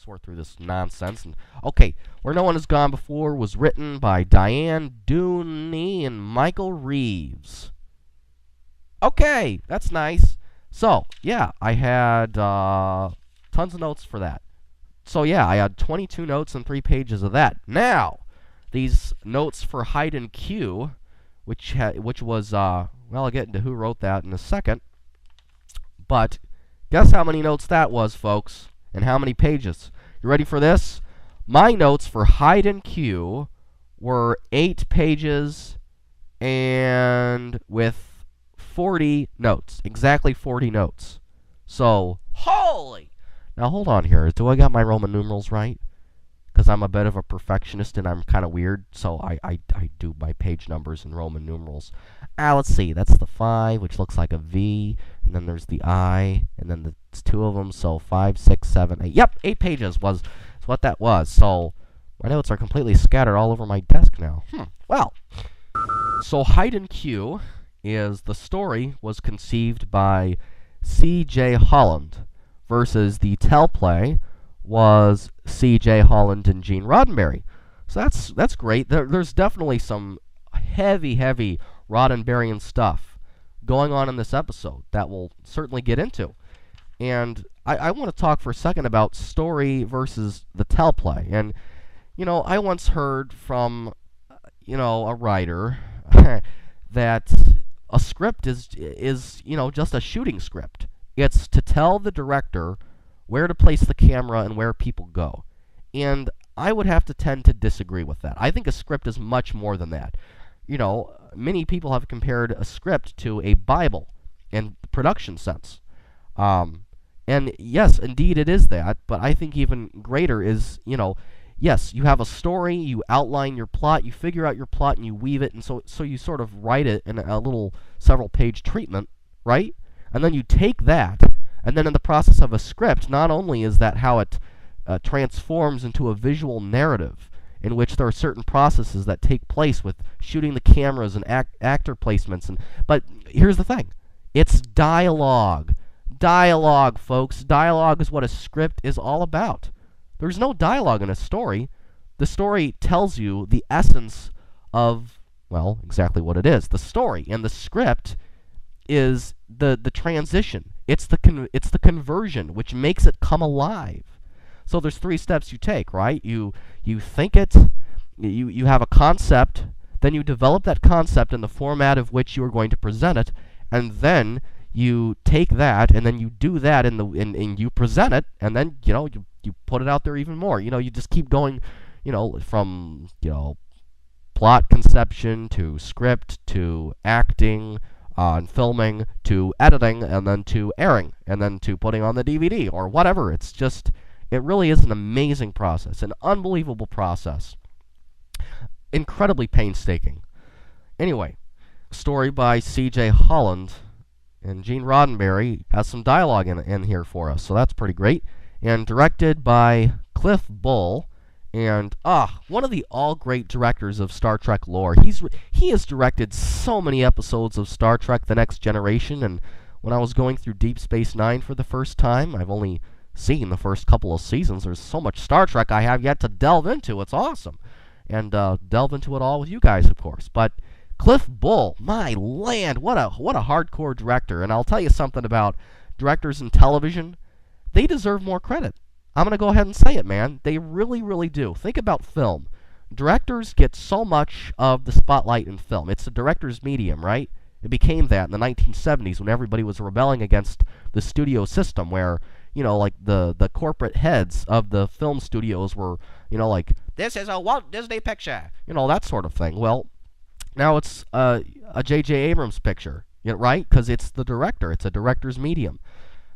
before through this nonsense. And okay, Where No One Has Gone Before was written by Diane Dooney and Michael Reeves. Okay, that's nice. So, yeah, I had tons of notes for that. So, yeah, I had 22 notes and 3 pages of that. Now, these notes for Hide and Q, which was, well, I'll get into who wrote that in a second. But guess how many notes that was, folks, and how many pages? You ready for this? My notes for Hide and Q were 8 pages and with 40 notes. Exactly 40 notes. So, holy! Now, hold on here. Do I got my Roman numerals right? Because I'm a bit of a perfectionist and I'm kind of weird, so I do my page numbers in Roman numerals. Let's see. That's the 5, which looks like a V, and then there's the I, and then there's 2 of them, so 5, 6, 7, 8. Yep, 8 pages is what that was. So my notes are completely scattered all over my desk now. Well, so Hide and Q is the story was conceived by C.J. Holland versus the teleplay was C.J. Holland and Gene Roddenberry. So that's great. There's definitely some heavy Roddenberryan stuff going on in this episode that we'll certainly get into. And I want to talk for a second about story versus the teleplay. And, you know, I once heard from, you know, a writer that a script is, you know, just a shooting script. It's to tell the director where to place the camera and where people go. And I would have to tend to disagree with that. I think a script is much more than that. You know, many people have compared a script to a Bible in the production sense. And yes, indeed it is that, but I think even greater is, you know, yes, you have a story, you outline your plot, you figure out your plot, and you weave it, and so you sort of write it in a little several-page treatment, right? And then you take that, and then in the process of a script, not only is that how it transforms into a visual narrative, in which there are certain processes that take place with shooting the cameras and actor placements, but here's the thing. It's dialogue. Dialogue, folks. Dialogue is what a script is all about. There's no dialogue in a story. The story tells you the essence of, well, exactly what it is, the story. And the script is the transition. It's the conversion, which makes it come alive. So there's 3 steps you take, right? You think it, you have a concept, then you develop that concept in the format of which you are going to present it, and then you take that, and then you do that, and you present it, and then, you know, you put it out there even more. You know, you just keep going, you know, from, you know, plot conception to script to acting and filming to editing, and then to airing, and then to putting on the DVD or whatever. It's just, it really is an amazing process, an unbelievable process. Incredibly painstaking. Anyway, story by C.J. Holland. And Gene Roddenberry has some dialogue in here for us, so that's pretty great. And directed by Cliff Bull, and one of the all-great directors of Star Trek lore. He has directed so many episodes of Star Trek: The Next Generation, and when I was going through Deep Space Nine for the first time, I've only seen the first couple of seasons. There's so much Star Trek I have yet to delve into. It's awesome. And delve into it all with you guys, of course. But Cliff Bull, my land, what a hardcore director. And I'll tell you something about directors in television. They deserve more credit. I'm going to go ahead and say it, man. They really, really do. Think about film. Directors get so much of the spotlight in film. It's a director's medium, right? It became that in the 1970s when everybody was rebelling against the studio system where, you know, like the corporate heads of the film studios were, you know, like, this is a Walt Disney picture. You know, that sort of thing. Well, now it's a J.J. Abrams picture, you know, right? Because it's the director. It's a director's medium.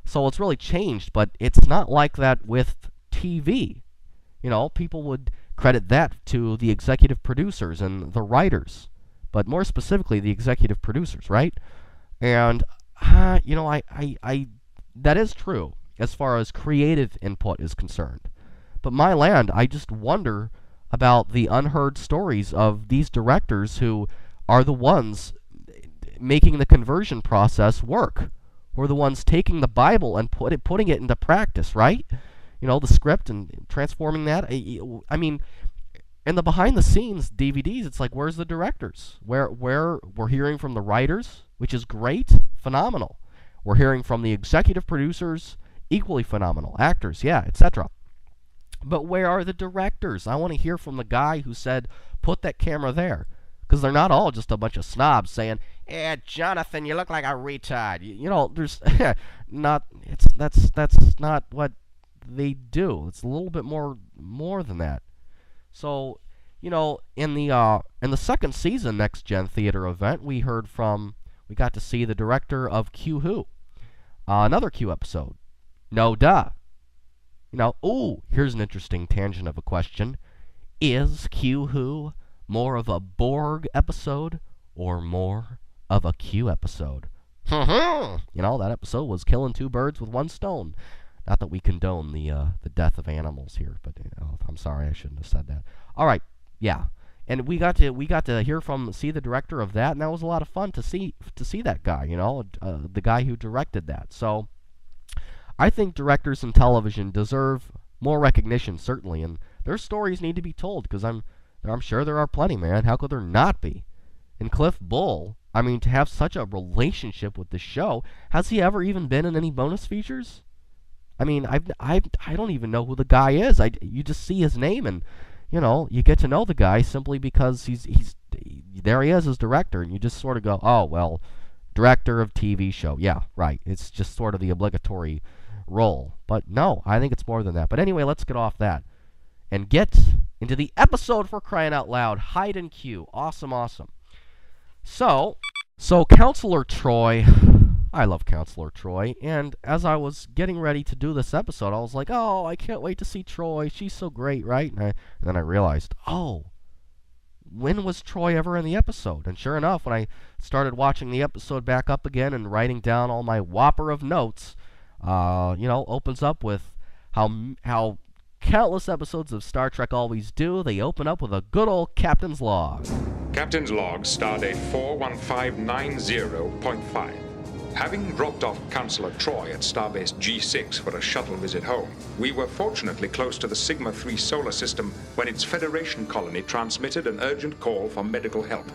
So it's really changed, but it's not like that with TV. You know, people would credit that to the executive producers and the writers, but more specifically the executive producers, right? And, you know, I that is true as far as creative input is concerned. But my land, I just wonder about the unheard stories of these directors who are the ones making the conversion process work. Who are the ones taking the Bible and putting it into practice, right? You know, the script and transforming that. I mean, in the behind-the-scenes DVDs, it's like, where's the directors? Where we're hearing from the writers, which is great, phenomenal. We're hearing from the executive producers, equally phenomenal. Actors, yeah, etc. But where are the directors? I want to hear from the guy who said, put that camera there. Because they're not all just a bunch of snobs saying, "Yeah, Jonathan, you look like a retard." You know, there's that's not what they do. It's a little bit more than that. So, you know, in the second season Next Gen Theater event, we got to see the director of Q Who, another Q episode. No duh. You know, here's an interesting tangent of a question: is Q Who more of a Borg episode or more of a Q episode? You know, that episode was killing two birds with one stone. Not that we condone the death of animals here, but I'm sorry, I shouldn't have said that. All right, yeah, and we got to see the director of that, and that was a lot of fun to see that guy. You know, the guy who directed that. So I think directors in television deserve more recognition, certainly, and their stories need to be told, because I'm sure there are plenty, man. How could there not be? And Cliff Bull, I mean, to have such a relationship with the show, has he ever even been in any bonus features? I mean, I don't even know who the guy is. You just see his name, and you know, you get to know the guy simply because he's there. He is as director, and you just sort of go, oh well, director of TV show. Yeah, right. It's just sort of the obligatory role. But no, I think it's more than that. But anyway, let's get off that and get into the episode, for crying out loud. Hide and Q. Awesome, awesome. So Counselor Troy, I love Counselor Troy, and as I was getting ready to do this episode, I was like, oh, I can't wait to see Troy. She's so great, right? And then I realized, oh, when was Troy ever in the episode? And sure enough, when I started watching the episode back up again and writing down all my whopper of notes, you know, opens up with how countless episodes of Star Trek always do. They open up with a good old Captain's Log. Captain's Log, stardate 41590.5. Having dropped off Counselor Troy at Starbase G6 for a shuttle visit home, we were fortunately close to the Sigma 3 solar system when its Federation colony transmitted an urgent call for medical help.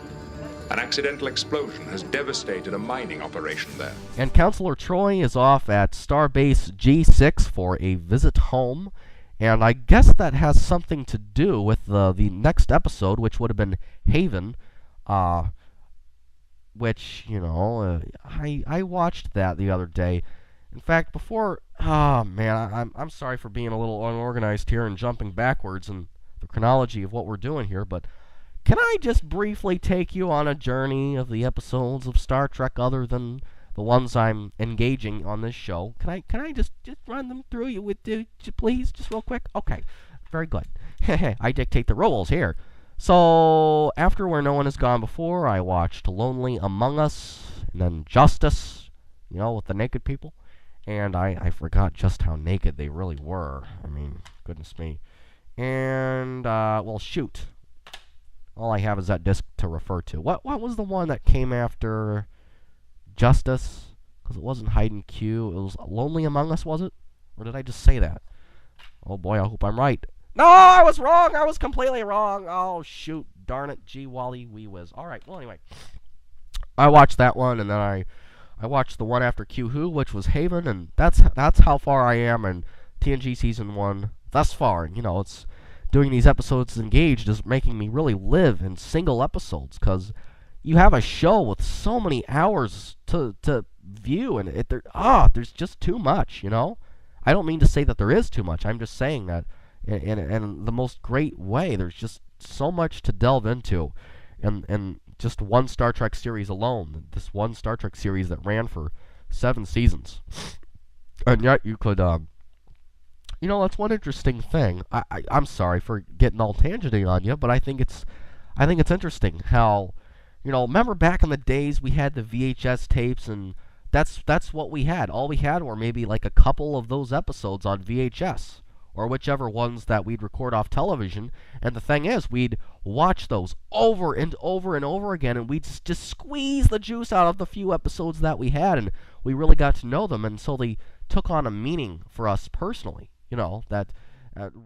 An accidental explosion has devastated a mining operation there. And Counselor Troy is off at Starbase G6 for a visit home. And I guess that has something to do with the next episode, which would have been Haven, which, you know, I watched that the other day. In fact, I'm sorry for being a little unorganized here and jumping backwards in the chronology of what we're doing here, but can I just briefly take you on a journey of the episodes of Star Trek other than the ones I'm engaging on this show? Can I just run them through you please, just real quick? Okay, very good. I dictate the rules here. So after Where No One Has Gone Before, I watched Lonely Among Us, and then Justice, you know, with the naked people, and I forgot just how naked they really were. I mean, goodness me. And well, shoot, all I have is that disc to refer to. What was the one that came after Justice? Because it wasn't Hide and Q. It was Lonely Among Us, was it? Or did I just say that? Oh boy, I hope I'm right. No, I was wrong. I was completely wrong. Oh shoot, darn it, gee Wally wee whiz. All right. Well, anyway, I watched that one, and then I watched the one after Q Who, which was Haven, and that's how far I am in TNG season 1 thus far. And, you know, it's doing these episodes engaged is making me really live in single episodes, because you have a show with so many hours to view, and there's just too much, you know? I don't mean to say that there is too much. I'm just saying that in the most great way. There's just so much to delve into, and just one Star Trek series alone. This one Star Trek series that ran for 7 seasons, and yet you could, you know, that's one interesting thing. I'm sorry for getting all tangenty on you, but I think it's interesting how, you know, remember back in the days we had the VHS tapes, and that's what we had. All we had were maybe like a couple of those episodes on VHS, or whichever ones that we'd record off television. And the thing is, we'd watch those over and over and over again, and we'd just squeeze the juice out of the few episodes that we had, and we really got to know them, and so they took on a meaning for us personally, you know, that